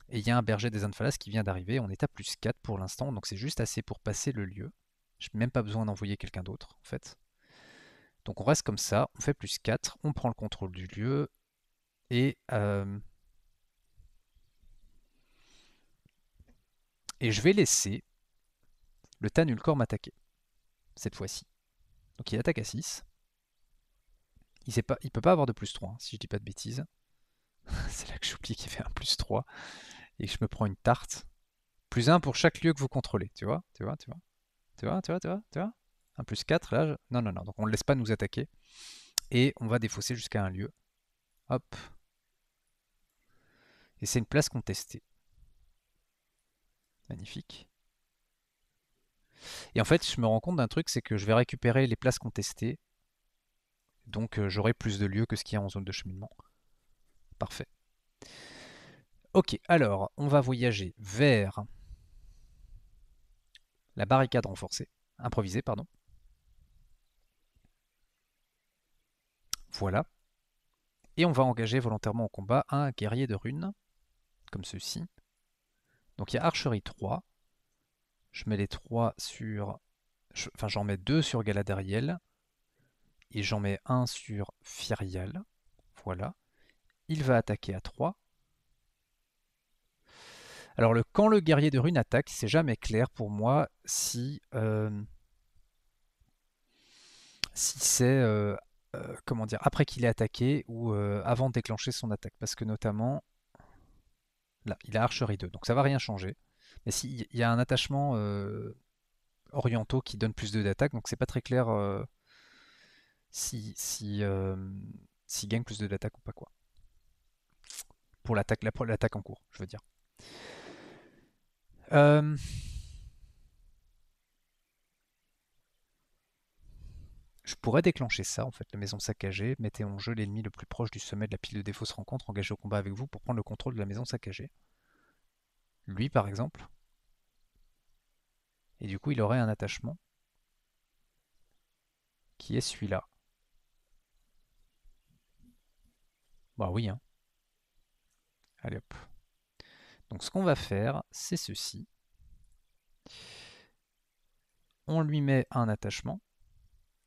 Et il y a un berger des Anphalas qui vient d'arriver. On est à plus 4 pour l'instant. Donc c'est juste assez pour passer le lieu. Je n'ai même pas besoin d'envoyer quelqu'un d'autre en fait. Donc on reste comme ça. On fait plus 4. On prend le contrôle du lieu. Et, et je vais laisser le Tanulkor m'attaquer. Cette fois-ci. Donc il attaque à 6. Il peut pas avoir de plus 3, hein, si je dis pas de bêtises. C'est là que j'oublie qu'il fait un plus 3 et que je me prends une tarte. Plus 1 pour chaque lieu que vous contrôlez. Tu vois? Tu vois? Tu vois? Tu vois? Tu vois? Tu vois? Tu vois? Un plus 4, là. Non, non, non. Donc on ne laisse pas nous attaquer. Et on va défausser jusqu'à un lieu. Hop. Et c'est une place contestée. Magnifique. Et en fait, je me rends compte d'un truc, c'est que je vais récupérer les places contestées. Donc j'aurai plus de lieux que ce qu'il y a en zone de cheminement. Parfait. Ok, alors on va voyager vers la barricade renforcée. Improvisée, pardon. Voilà. Et on va engager volontairement au combat un guerrier de runes, comme ceci. Donc il y a archerie 3. Je mets les 3 sur... Enfin, j'en mets 2 sur Galadriel. Et j'en mets un sur Fyrial. Voilà. Il va attaquer à 3. Alors quand le guerrier de runes attaque, c'est jamais clair pour moi si c'est comment dire, après qu'il ait attaqué ou avant de déclencher son attaque. Parce que notamment, là, il a archerie 2, donc ça va rien changer. Mais s'il y a un attachement orientaux qui donne plus d'attaque, donc c'est pas très clair s'il gagne plus d'attaque ou pas quoi. Pour l'attaque en cours, je veux dire. Euh, Je pourrais déclencher ça, en fait, la maison saccagée. Mettez en jeu l'ennemi le plus proche du sommet de la pile de défauts se rencontre, engagé au combat avec vous pour prendre le contrôle de la maison saccagée. Lui, par exemple. Et du coup, il aurait un attachement qui est celui-là. Bah oui, hein. Allez hop. Donc ce qu'on va faire, c'est ceci. On lui met un attachement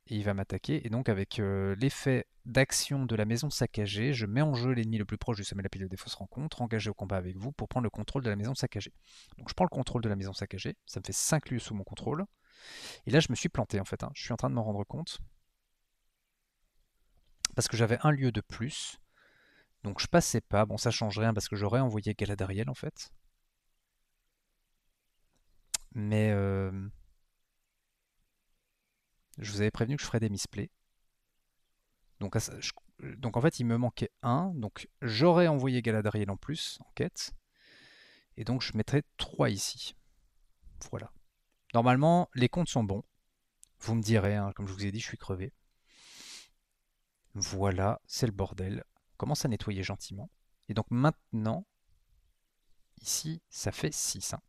et il va m'attaquer. Et donc avec l'effet d'action de la maison saccagée, je mets en jeu l'ennemi le plus proche du sommet de la pile de défauts se rencontre, engagé au combat avec vous pour prendre le contrôle de la maison saccagée. Donc je prends le contrôle de la maison saccagée, ça me fait 5 lieux sous mon contrôle. Et là je me suis planté en fait, hein. Je suis en train de m'en rendre compte. Parce que j'avais un lieu de plus. Donc je passais pas, bon ça change rien parce que j'aurais envoyé Galadriel en fait. Mais je vous avais prévenu que je ferais des misplays. Donc, donc en fait, il me manquait un. Donc j'aurais envoyé Galadriel en plus, en quête. Et donc je mettrais 3 ici. Voilà. Normalement, les comptes sont bons. Vous me direz, hein, comme je vous ai dit, je suis crevé. Voilà, c'est le bordel. On commence à nettoyer gentiment. Et donc maintenant, ici, ça fait 6. Hein.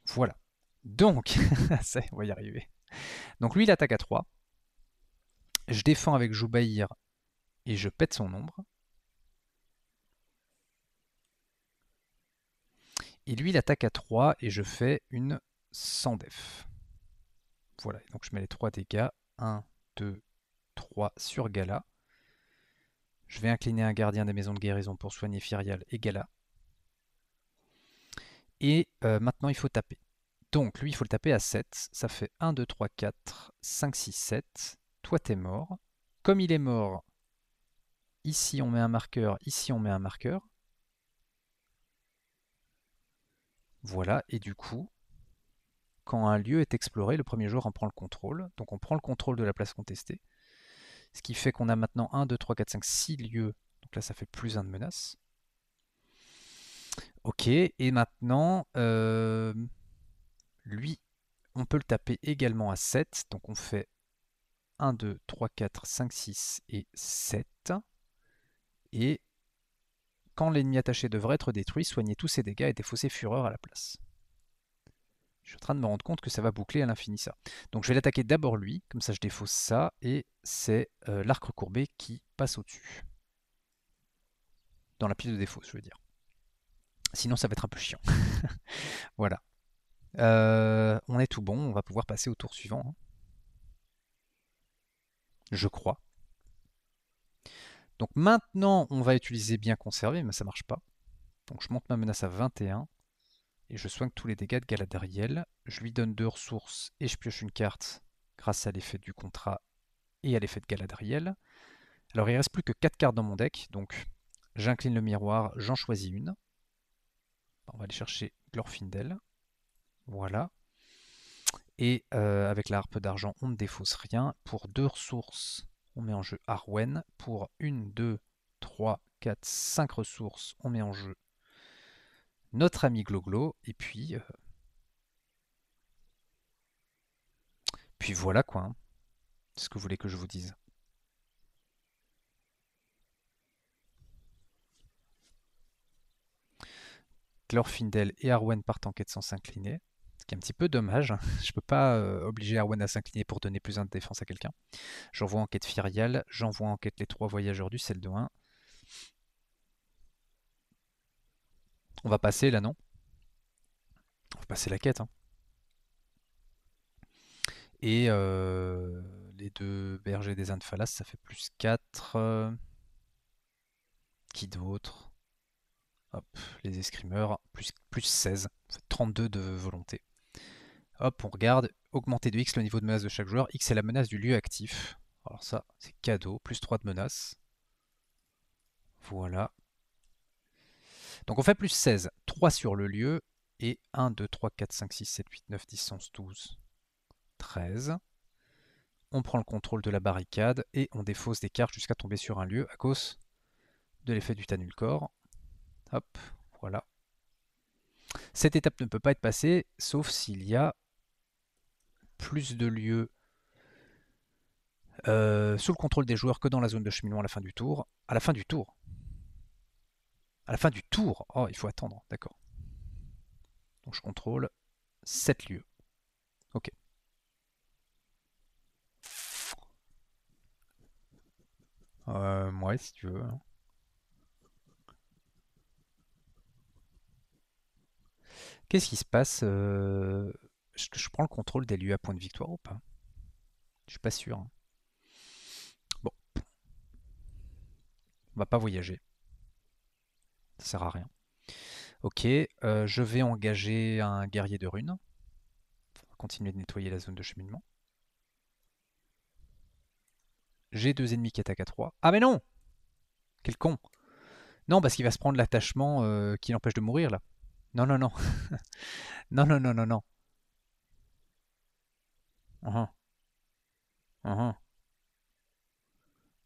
Voilà. Donc, ça, on va y arriver. Donc lui, il attaque à 3. Je défends avec Joubaïr et je pète son ombre. Et lui, il attaque à 3 et je fais une sans def. Voilà, donc je mets les 3 dégâts. 1, 2, 3 sur Gala. Je vais incliner un gardien des maisons de guérison pour soigner Fyrial et Gala. Et maintenant, il faut taper. Donc, lui, il faut le taper à 7. Ça fait 1, 2, 3, 4, 5, 6, 7. Toi, t'es mort. Comme il est mort, ici, on met un marqueur. Ici, on met un marqueur. Voilà, et du coup, quand un lieu est exploré, le premier joueur en prend le contrôle. Donc on prend le contrôle de la place contestée. Ce qui fait qu'on a maintenant 1, 2, 3, 4, 5, 6 lieux. Donc là, ça fait plus 1 de menace. Ok, et maintenant, lui, On peut le taper également à 7. Donc on fait 1, 2, 3, 4, 5, 6 et 7. Et quand l'ennemi attaché devrait être détruit, soignez tous ses dégâts et défaussez Fureur à la place. Je suis en train de me rendre compte que ça va boucler à l'infini ça. Donc je vais l'attaquer d'abord lui, comme ça je défausse ça, et c'est l'arc recourbé qui passe au-dessus. Dans la pile de défausse, je veux dire. Sinon ça va être un peu chiant. Voilà. On est tout bon, on va pouvoir passer au tour suivant. Hein. Je crois. Donc maintenant, on va utiliser bien conservé, mais ça marche pas. Donc je monte ma menace à 21. Et je soigne tous les dégâts de Galadriel. Je lui donne 2 ressources et je pioche une carte grâce à l'effet du contrat et à l'effet de Galadriel. Alors il ne reste plus que 4 cartes dans mon deck, donc j'incline le miroir, j'en choisis une. On va aller chercher Glorfindel. Voilà. Et avec la harpe d'argent, on ne défausse rien. Pour 2 ressources, on met en jeu Arwen. Pour 1, 2, 3, 4, 5 ressources, on met en jeu notre ami Gloglo. Et puis voilà quoi. Hein. C'est ce que vous voulez que je vous dise. Glorfindel et Arwen partent en quête sans s'incliner. Ce qui est un petit peu dommage. Je peux pas obliger Arwen à s'incliner pour donner plus 1 de défense à quelqu'un. J'envoie en quête Fyrial, j'envoie en quête les 3 voyageurs du Celdon. On va passer là, non? On va passer la quête. Hein. Et les 2 bergers des Indes ça fait plus 4. Qui d'autre? Hop, les escrimeurs, plus 16. Ça fait 32 de volonté. Hop, on regarde. Augmenter de X le niveau de menace de chaque joueur. X est la menace du lieu actif. Alors ça, c'est cadeau. Plus 3 de menace. Voilà. Donc on fait plus 16. 3 sur le lieu. Et 1, 2, 3, 4, 5, 6, 7, 8, 9, 10, 11, 12, 13. On prend le contrôle de la barricade. Et on défausse des cartes jusqu'à tomber sur un lieu à cause de l'effet du Tanulcor. Hop, voilà. Cette étape ne peut pas être passée, sauf s'il y a plus de lieux sous le contrôle des joueurs que dans la zone de cheminement à la fin du tour. À la fin du tour. À la fin du tour. Oh, il faut attendre, d'accord. Donc je contrôle 7 lieux. Ok. Ouais, si tu veux. Hein. Qu'est-ce qui se passe Est-ce que je prends le contrôle des lieux à point de victoire ou pas? Je suis pas sûr. Hein. Bon, on va pas voyager. Ça sert à rien. Ok, je vais engager un guerrier de runes. On va continuer de nettoyer la zone de cheminement. J'ai 2 ennemis qui attaquent à 3. Ah mais non! Quel con! Non, parce qu'il va se prendre l'attachement qui l'empêche de mourir là. Non, non, non. Non, non, non, non, non. Uhum, uhum.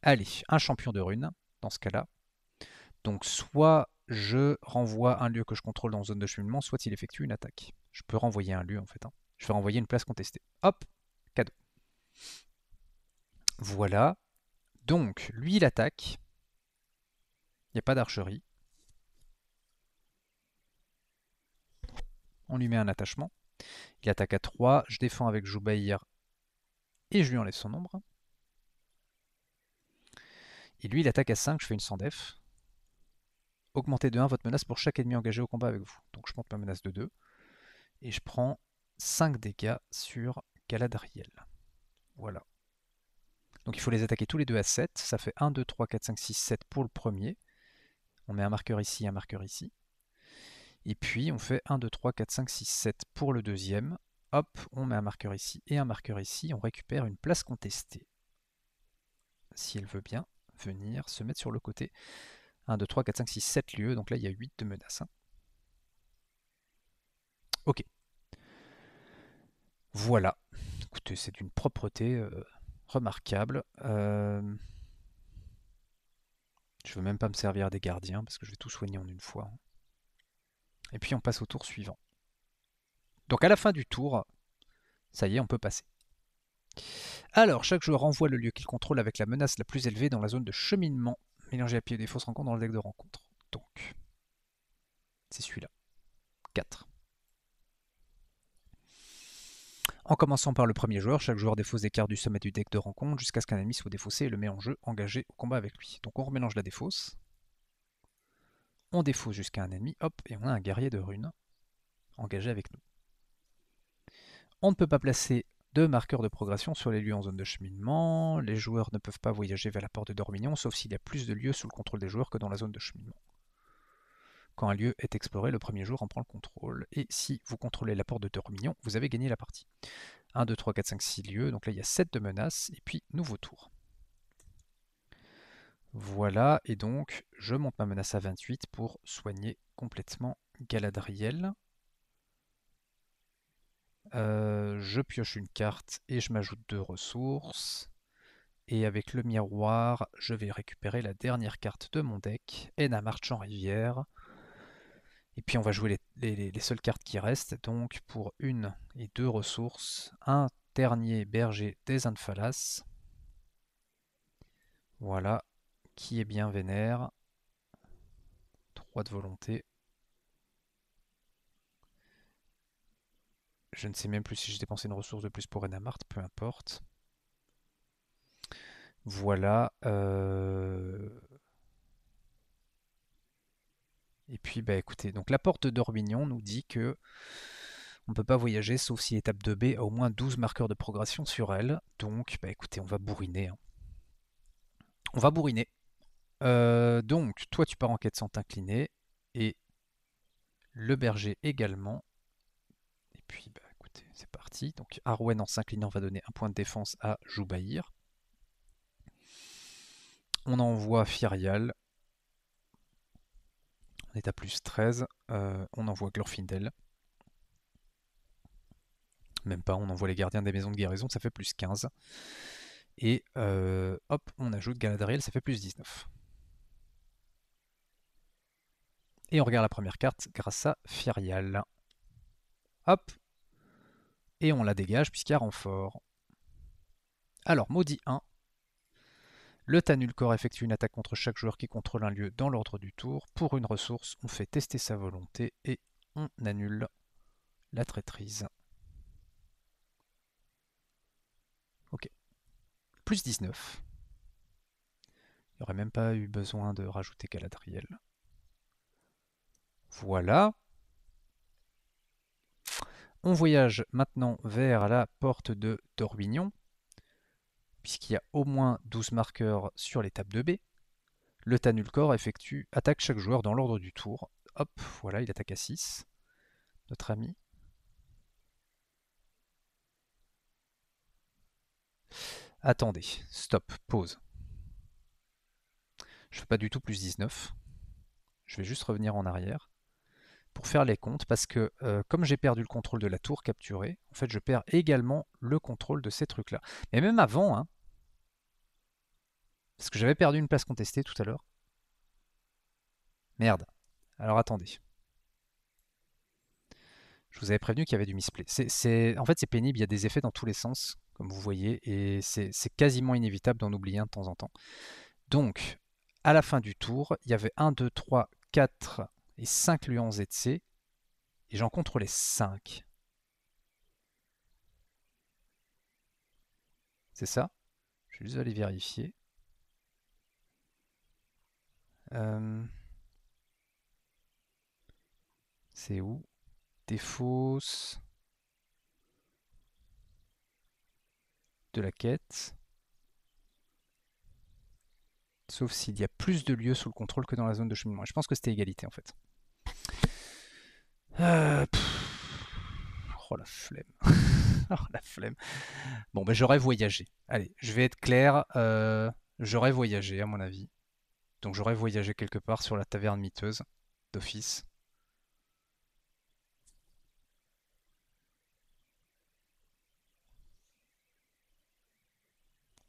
Allez, un champion de runes, dans ce cas-là. Donc soit je renvoie un lieu que je contrôle dans zone de cheminement, soit il effectue une attaque. Je peux renvoyer un lieu en fait. Hein. Je vais renvoyer une place contestée. Hop, cadeau. Voilà. Donc, lui, il attaque. Il n'y a pas d'archerie. On lui met un attachement. Il attaque à 3. Je défends avec Joubaïr et je lui enlève son ombre. Et lui, il attaque à 5. Je fais une sans def. Augmentez de 1 votre menace pour chaque ennemi engagé au combat avec vous. Donc je monte ma menace de 2. Et je prends 5 dégâts sur Galadriel. Voilà. Donc il faut les attaquer tous les deux à 7. Ça fait 1, 2, 3, 4, 5, 6, 7 pour le premier. On met un marqueur ici, un marqueur ici. Et puis on fait 1, 2, 3, 4, 5, 6, 7 pour le deuxième. Hop, on met un marqueur ici et un marqueur ici. On récupère une place contestée. Si elle veut bien venir se mettre sur le côté. 1, 2, 3, 4, 5, 6, 7 lieux. Donc là, il y a 8 de menaces. Hein. Ok. Voilà. Écoutez, c'est d'une propreté remarquable. Je ne veux même pas me servir des gardiens parce que je vais tout soigner en une fois. Et puis on passe au tour suivant. Donc à la fin du tour, Ça y est, on peut passer. Alors, chaque joueur envoie le lieu qu'il contrôle avec la menace la plus élevée dans la zone de cheminement. Mélangé à pied des fausses rencontres dans le deck de rencontre. Donc, c'est celui-là. 4. En commençant par le premier joueur, chaque joueur défausse des cartes du sommet du deck de rencontre jusqu'à ce qu'un ennemi soit défaussé et le met en jeu, engagé au combat avec lui. Donc on remélange la défausse. On défausse jusqu'à un ennemi, hop, et on a un guerrier de runes engagé avec nous. On ne peut pas placer de marqueurs de progression sur les lieux en zone de cheminement. Les joueurs ne peuvent pas voyager vers la porte de Dormignon, sauf s'il y a plus de lieux sous le contrôle des joueurs que dans la zone de cheminement. Quand un lieu est exploré, le premier joueur en prend le contrôle. Et si vous contrôlez la porte de Dormignon, vous avez gagné la partie. 1, 2, 3, 4, 5, 6 lieux. Donc là, il y a 7 de menaces. Et puis, nouveau tour. Voilà. Et donc, je monte ma menace à 28 pour soigner complètement Galadriel. Je pioche une carte et je m'ajoute 2 ressources. Et avec le miroir, je vais récupérer la dernière carte de mon deck, Enna Marchand Rivière. Et puis on va jouer les seules cartes qui restent. Donc pour 1 et 2 ressources, un Ternier Berger des Infalas. Voilà, qui est bien vénère. 3 de volonté. Je ne sais même plus si j'ai dépensé une ressource de plus pour Enamart, peu importe. Voilà. Et puis, bah écoutez, donc la porte de Dormignon nous dit que on ne peut pas voyager sauf si l'étape 2B a au moins 12 marqueurs de progression sur elle. Donc, bah écoutez, on va bourriner. Hein. On va bourriner. Donc, toi, tu pars en quête sans t'incliner. Et le berger également. Et puis, bah écoutez, c'est parti. Donc, Arwen en s'inclinant va donner un point de défense à Joubaïr. On envoie Firial. On est à plus 13. On envoie Glorfindel. Même pas, on envoie les gardiens des maisons de guérison, ça fait plus 15. Et hop, on ajoute Galadriel, ça fait plus 19. Et on regarde la première carte grâce à Firial. Hop. Et on la dégage puisqu'il y a renfort. Alors, maudit 1. Le Tanulcor effectue une attaque contre chaque joueur qui contrôle un lieu dans l'ordre du tour. Pour une ressource, on fait tester sa volonté et on annule la traîtrise. Ok. Plus 19. Il n'y aurait même pas eu besoin de rajouter Galadriel. Voilà. On voyage maintenant vers la porte de Dormignon, puisqu'il y a au moins 12 marqueurs sur l'étape 2B. Le Tanulcor attaque chaque joueur dans l'ordre du tour. Hop, voilà, il attaque à 6. Notre ami. Attendez, stop, pause. Je ne fais pas du tout plus 19. Je vais juste revenir en arrière pour faire les comptes, parce que comme j'ai perdu le contrôle de la tour capturée, en fait je perds également le contrôle de ces trucs-là. Mais même avant, hein, parce que j'avais perdu une place contestée tout à l'heure. Merde. Alors attendez. Je vous avais prévenu qu'il y avait du misplay. En fait, c'est pénible, il y a des effets dans tous les sens, comme vous voyez, et c'est quasiment inévitable d'en oublier un de temps en temps. Donc, à la fin du tour, il y avait 1, 2, 3, 4 et 5 Luans ZC, et j'en contrôlais 5. C'est ça? Je vais juste aller vérifier. C'est où? Défausse de la quête. Sauf s'il y a plus de lieux sous le contrôle que dans la zone de cheminement. Je pense que c'était égalité en fait. Oh la flemme. Oh la flemme. Bon, ben j'aurais voyagé. Allez, je vais être clair. J'aurais voyagé, à mon avis. Donc j'aurais voyagé quelque part sur la taverne miteuse d'office.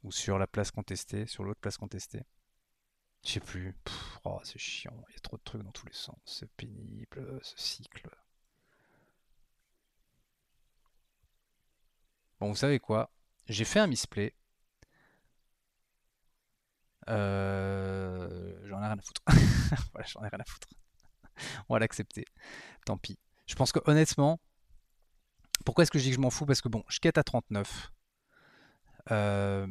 Ou sur la place contestée, sur l'autre place contestée. Je sais plus. Oh, c'est chiant. Il y a trop de trucs dans tous les sens. C'est pénible, ce cycle. Bon, vous savez quoi? J'ai fait un misplay. J'en ai rien à foutre. Voilà, j'en ai rien à foutre. On va l'accepter. Tant pis. Je pense que honnêtement, pourquoi est-ce que je dis que je m'en fous? Parce que bon, je quête à 39. Euh,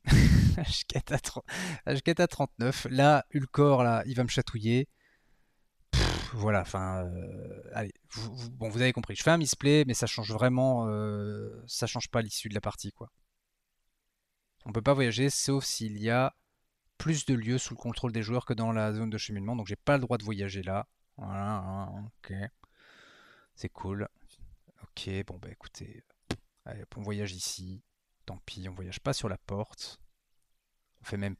je quête à 30 je quête à 39. Là, Ulcor, là, il va me chatouiller. Voilà, enfin, allez, bon, vous avez compris. Je fais un misplay, mais ça change vraiment, ça change pas l'issue de la partie, quoi. On peut pas voyager sauf s'il y a plus de lieux sous le contrôle des joueurs que dans la zone de cheminement, donc j'ai pas le droit de voyager là. Voilà, hein, ok, c'est cool. Ok, bon bah écoutez, allez, on voyage ici. Tant pis, on voyage pas sur la porte. On fait même,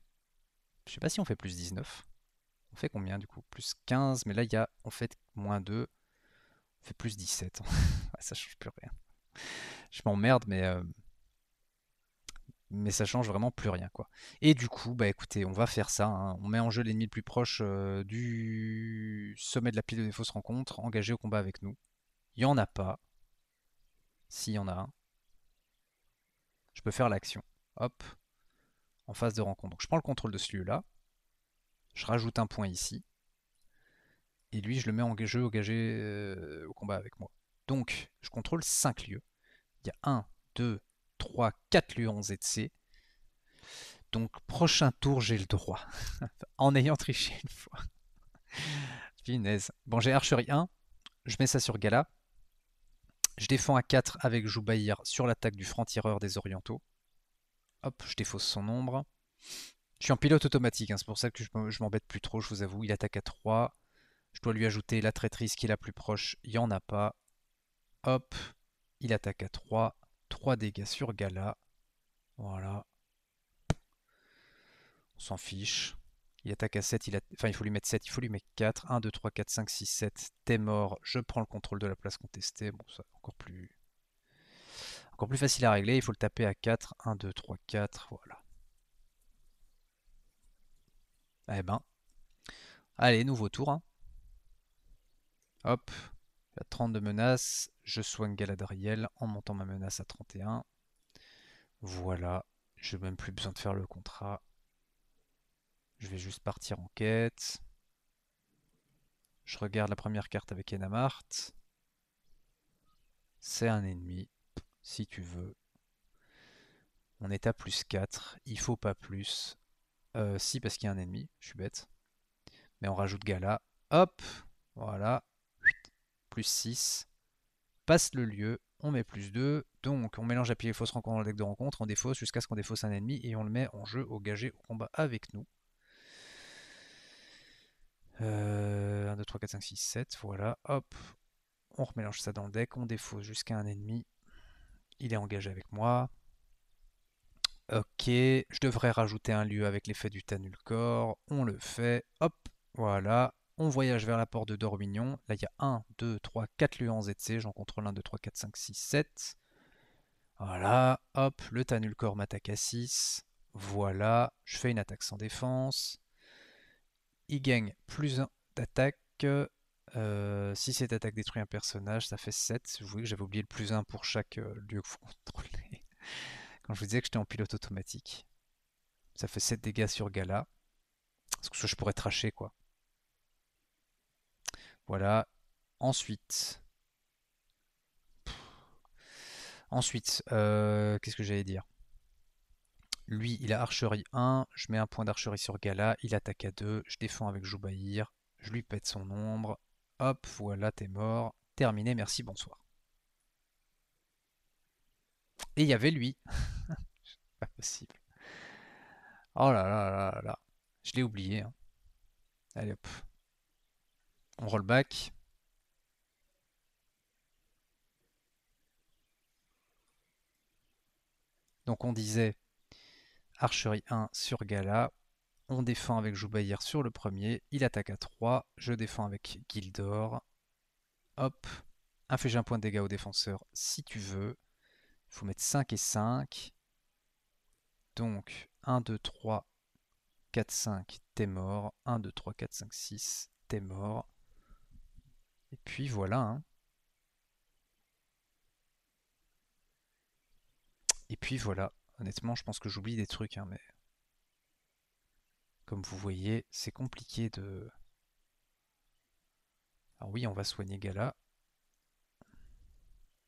je sais pas si on fait plus 19. On fait combien du coup? Plus 15, mais là il y a en fait moins 2. On fait plus 17. Ça change plus rien. Je m'emmerde, mais ça change vraiment plus rien, quoi. Et du coup, bah écoutez, on va faire ça, hein. On met en jeu l'ennemi le plus proche du sommet de la pile de défausse rencontre, engagé au combat avec nous. Il y en a pas. S'il y en a un, je peux faire l'action. Hop, en phase de rencontre. Donc je prends le contrôle de ce lieu-là. Je rajoute un point ici. Et lui, je le mets en jeu engagé au combat avec moi. Donc, je contrôle 5 lieux. Il y a 1, 2, 3, 4 lieux en ZC. Donc, prochain tour, j'ai le droit. En ayant triché une fois. Finesse. Bon, j'ai archerie 1. Je mets ça sur Gala. Je défends à 4 avec Joubaïr sur l'attaque du franc-tireur des Orientaux. Hop, je défausse son ombre. Je suis en pilote automatique, hein, c'est pour ça que je m'embête plus trop, je vous avoue. Il attaque à 3. Je dois lui ajouter la traîtrise qui est la plus proche. Il n'y en a pas. Hop, il attaque à 3. 3 dégâts sur Gala. Voilà, on s'en fiche. Il attaque à 7, enfin il faut lui mettre 7, il faut lui mettre 4. 1, 2, 3, 4, 5, 6, 7. T'es mort, je prends le contrôle de la place contestée. Bon, ça encore plus facile à régler. Il faut le taper à 4. 1, 2, 3, 4. Voilà. Eh ben, allez, nouveau tour, hein. Hop, il y a 30 de menaces. Je soigne Galadriel en montant ma menace à 31. Voilà, j'ai même plus besoin de faire le contrat. Je vais juste partir en quête. Je regarde la première carte avec Enamart. C'est un ennemi, si tu veux. On est à plus 4. Il faut pas plus. Si, parce qu'il y a un ennemi. Je suis bête. Mais on rajoute Gala. Hop, voilà. Plus 6. Passe le lieu. On met plus 2. Donc, on mélange appui et fausse rencontre dans le deck de rencontre. On défausse jusqu'à ce qu'on défausse un ennemi. Et on le met en jeu au gagé au combat avec nous. 1, 2, 3, 4, 5, 6, 7. Voilà. Hop. On remélange ça dans le deck. On défausse jusqu'à un ennemi. Il est engagé avec moi. Ok, je devrais rajouter un lieu avec l'effet du Tanulcor. On le fait. Hop, voilà. On voyage vers la porte de Dormignon. Là, il y a 1, 2, 3, 4 lieux en ZC. J'en contrôle 1, 2, 3, 4, 5, 6, 7. Voilà. Hop, le Tanulcor m'attaque à 6. Voilà. Je fais une attaque sans défense. Il gagne plus 1 d'attaque. Si cette attaque détruit un personnage, ça fait 7. Vous voyez que j'avais oublié le plus 1 pour chaque lieu que vous contrôlez. Quand je vous disais que j'étais en pilote automatique. Ça fait 7 dégâts sur Gala. Parce que je pourrais tracher, quoi. Voilà. Ensuite. Qu'est-ce que j'allais dire? Lui, il a archerie 1. Je mets un point d'archerie sur Gala. Il attaque à 2. Je défends avec Joubaïr. Je lui pète son ombre. Hop, voilà, t'es mort. Terminé, merci, bonsoir. Et il y avait lui. Pas possible. Oh là là là là là. Je l'ai oublié, hein. Allez hop. On roll back. Donc on disait archerie 1 sur Gala. On défend avec Joubaïr sur le premier. Il attaque à 3. Je défends avec Gildor. Hop. Inflige un point de dégâts au défenseur si tu veux. Il faut mettre 5 et 5. Donc 1, 2, 3, 4, 5, t'es mort. 1, 2, 3, 4, 5, 6, t'es mort. Et puis voilà, hein. puis voilà, honnêtement, je pense que j'oublie des trucs, hein, mais comme vous voyez, c'est compliqué de... Alors oui, on va soigner Gala.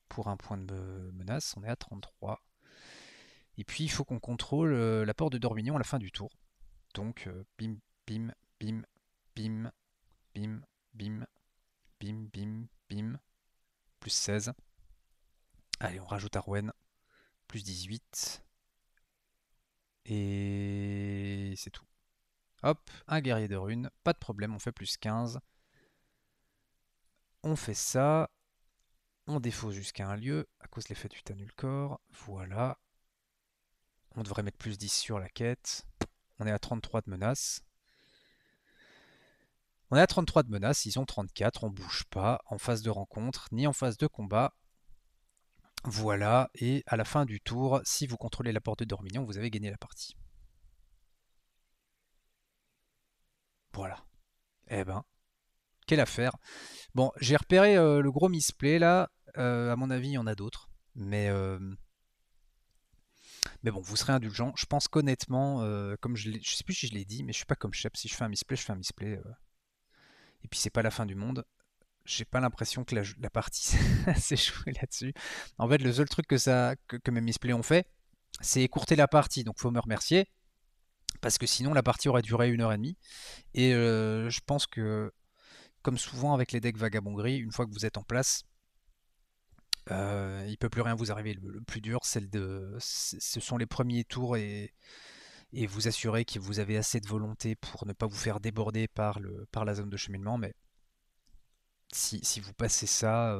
Pour un point de menace, on est à 33. Et puis il faut qu'on contrôle l'apport de Dormignon à la fin du tour. Donc bim, bim, bim, bim, bim, bim, bim, bim, bim, plus 16. Allez, on rajoute Arwen, plus 18. Et c'est tout. Hop, un guerrier de rune, pas de problème, on fait plus 15. On fait ça. On défausse jusqu'à un lieu, à cause de l'effet du Tanulcor. Voilà. On devrait mettre plus 10 sur la quête. On est à 33 de menaces. On est à 33 de menaces, ils ont 34, on bouge pas en phase de rencontre, ni en phase de combat. Voilà, et à la fin du tour, si vous contrôlez la porte de Dormignon, vous avez gagné la partie. Voilà. Eh ben, quelle affaire. Bon, j'ai repéré le gros misplay là. À mon avis, il y en a d'autres. Mais bon, vous serez indulgent. Je pense qu'honnêtement, comme je sais plus si je l'ai dit, mais je suis pas comme Shep. Si je fais un misplay, je fais un misplay. Et puis c'est pas la fin du monde. J'ai pas l'impression que la partie s'est jouée là-dessus. En fait, le seul truc que mes misplays ont fait, c'est écourter la partie. Donc faut me remercier. Parce que sinon, la partie aurait duré 1h30. Et je pense que, comme souvent avec les decks Vagabond Gris, une fois que vous êtes en place, il ne peut plus rien vous arriver. Le plus dur, ce sont les premiers tours et vous assurer que vous avez assez de volonté pour ne pas vous faire déborder par la zone de cheminement. Mais si vous passez ça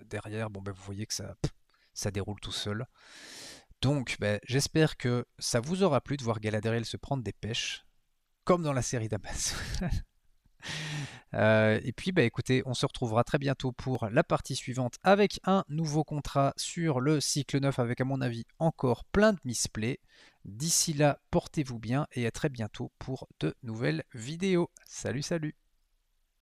derrière, bon, ben, vous voyez que ça déroule tout seul. Donc, ben, j'espère que ça vous aura plu de voir Galadriel se prendre des pêches, comme dans la série d'Amazon. Et puis, bah, écoutez, on se retrouvera très bientôt pour la partie suivante avec un nouveau contrat sur le cycle 9 avec, à mon avis, encore plein de misplays. D'ici là, portez-vous bien et à très bientôt pour de nouvelles vidéos. Salut, salut!